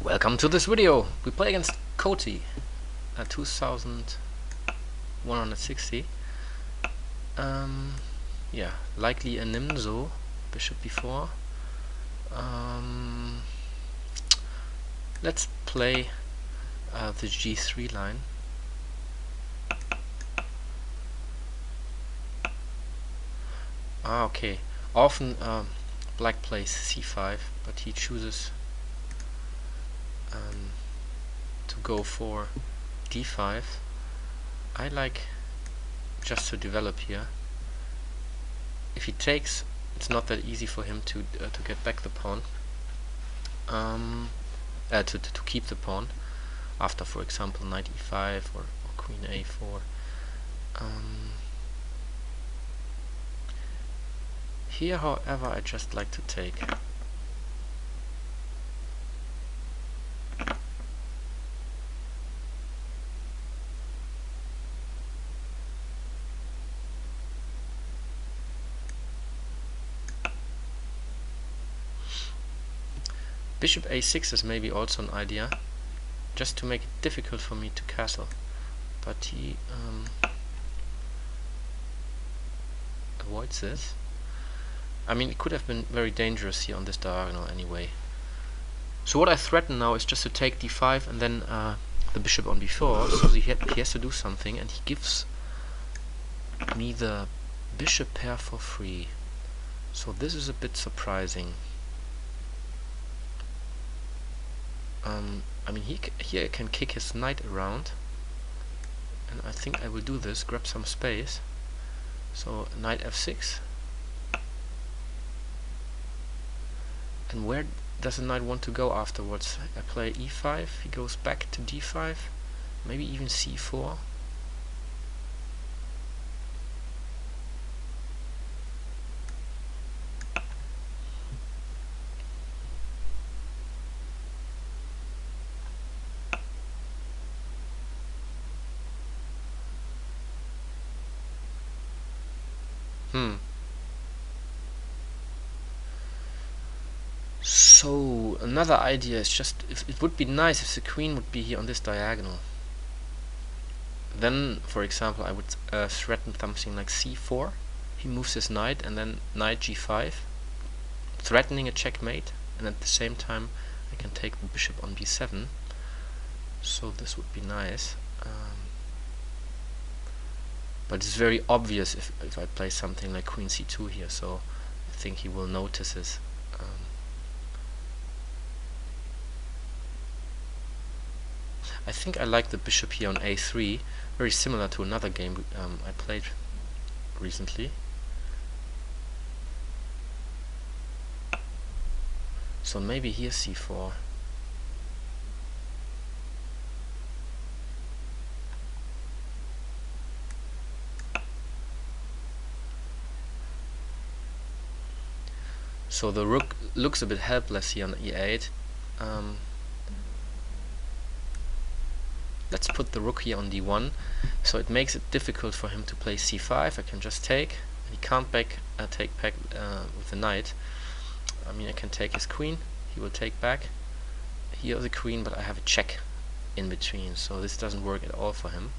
Welcome to this video. We play against Koti at 2160. Yeah, likely a Nimzo bishop b4. Let's play the g3 line. Okay. Often black plays c5, but he chooses to go for d5. I like just to develop here. If he takes, it's not that easy for him to get back the pawn, to keep the pawn after, for example, knight e5 or queen a4. Here, however, I just like to take. Bishop a6 is maybe also an idea, just to make it difficult for me to castle. But he avoids this. I mean, it could have been very dangerous here on this diagonal anyway. So what I threaten now is just to take d5 and then the bishop on b4, so he has to do something, and he gives me the bishop pair for free. So this is a bit surprising. I mean, here I can kick his knight around, and I think I will do this, grab some space. So knight f6. And where does the knight want to go afterwards? I play e5, he goes back to d5, maybe even c4. So another idea is just, if it would be nice if the queen would be here on this diagonal. Then, for example, I would threaten something like c4. He moves his knight, and then knight g5, threatening a checkmate, and at the same time I can take the bishop on b7. So this would be nice. But it's very obvious if I play something like queen c2 here, so I think he will notice this. I think I like the bishop here on a3, very similar to another game I played recently. So maybe here c4. So the rook looks a bit helpless here on e8. Let's put the rook here on d1, so it makes it difficult for him to play c5. I can just take, and he can't take back with the knight. I mean, I can take his queen, he will take back. Here the queen, but I have a check in between, so this doesn't work at all for him.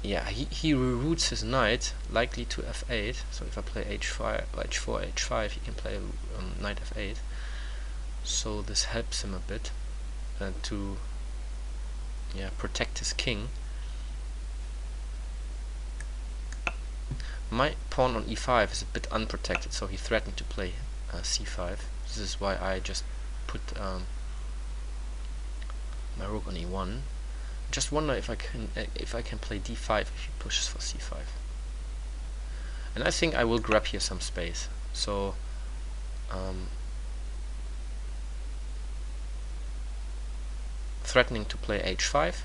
Yeah, he reroutes his knight, likely to f8, so if I play h4, h5, he can play knight f8. So this helps him a bit to protect his king. My pawn on e5 is a bit unprotected, so he threatened to play c5. This is why I just put my rook on e1. Just wonder if I can play d5 if he pushes for c5. And I think I will grab here some space. So threatening to play h5,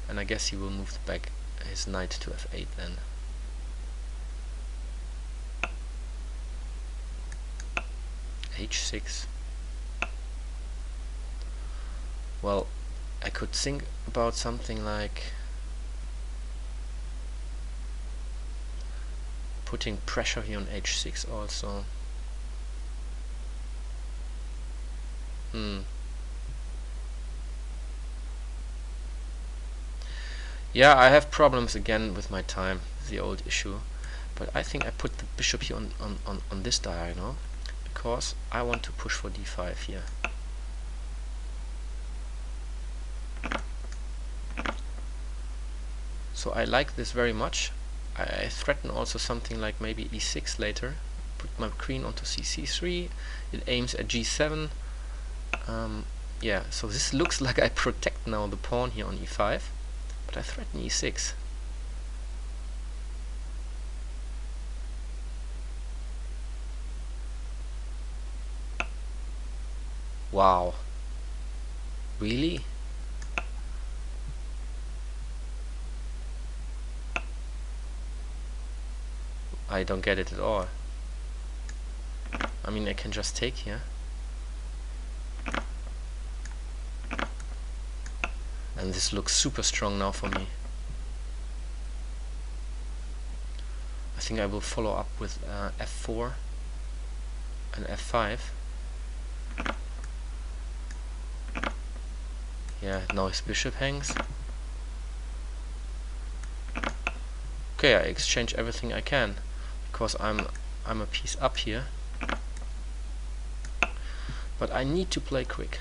and I guess he will move back his knight to f8 then. h6. Well, I could think about something like putting pressure here on h6 also. Yeah, I have problems again with my time, the old issue. But I think I put the bishop here on this diagonal because I want to push for d5 here. So I like this very much. I threaten also something like maybe e6 later. Put my queen onto c3. It aims at g7. Yeah, so this looks like I protect now the pawn here on e5, but I threaten e6. Wow. Really? I don't get it at all. I mean, I can just take here. And this looks super strong now for me. I think I will follow up with f4 and f5. Yeah, now his bishop hangs. Okay, I exchange everything I can because I'm a piece up here. But I need to play quick.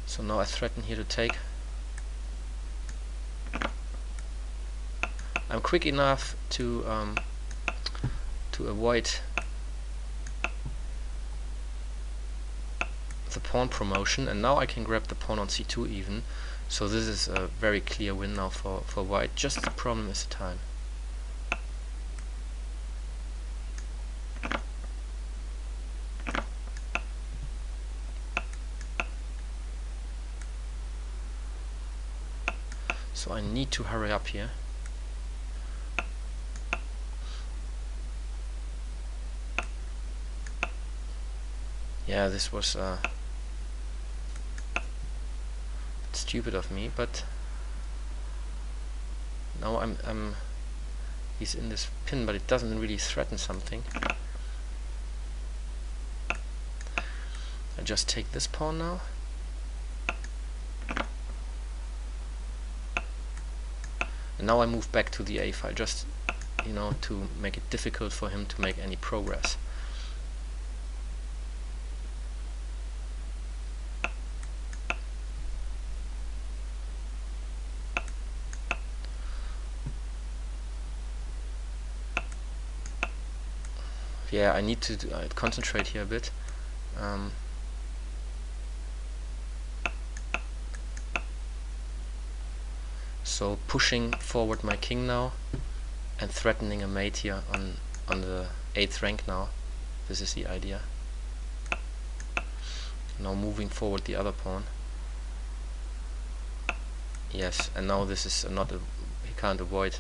So now I threaten here to take. I'm quick enough to avoid the pawn promotion, and now I can grab the pawn on c2 even. So this is a very clear win now for white. Just the problem is the time. So I need to hurry up here. Yeah, this was stupid of me, but now he's in this pin, but it doesn't really threaten something. I just take this pawn now. And now I move back to the a file, just to make it difficult for him to make any progress. Yeah, I need to concentrate here a bit. So pushing forward my king now and threatening a mate here on the 8th rank now. This is the idea. Now moving forward the other pawn. Yes, and now this is not a, he can't avoid.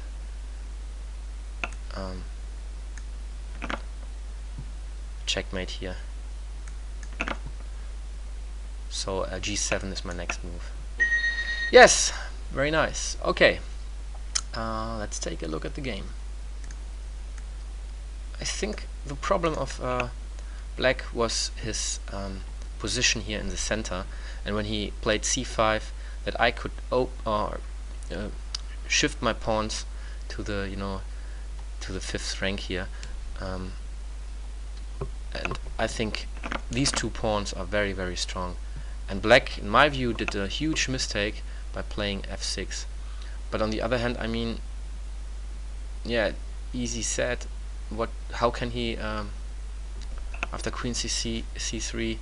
Checkmate here. So g7 is my next move. Yes, very nice. Okay, let's take a look at the game. I think the problem of black was his position here in the center, and when he played c5, that I could shift my pawns to the to the 5th rank here. And I think these two pawns are very, very strong. And black, in my view, did a huge mistake by playing f6. But on the other hand, I mean, yeah, easy said. How can he, after queen c3,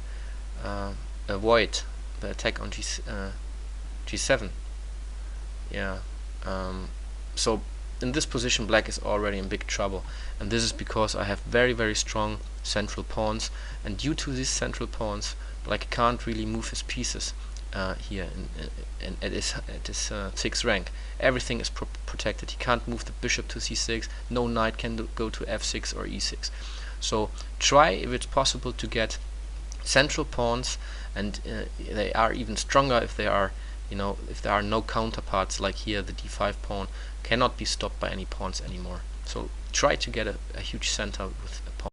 avoid the attack on g7? Yeah. So in this position, black is already in big trouble, and this is because I have very, very strong central pawns, and due to these central pawns, black can't really move his pieces here at his 6th rank. Everything is protected. He can't move the bishop to c6. No knight can go to f6 or e6. So try, if it's possible, to get central pawns, and they are even stronger if they are you know, if there are no counterparts like here, the d5 pawn cannot be stopped by any pawns anymore. So try to get a huge center with a pawn.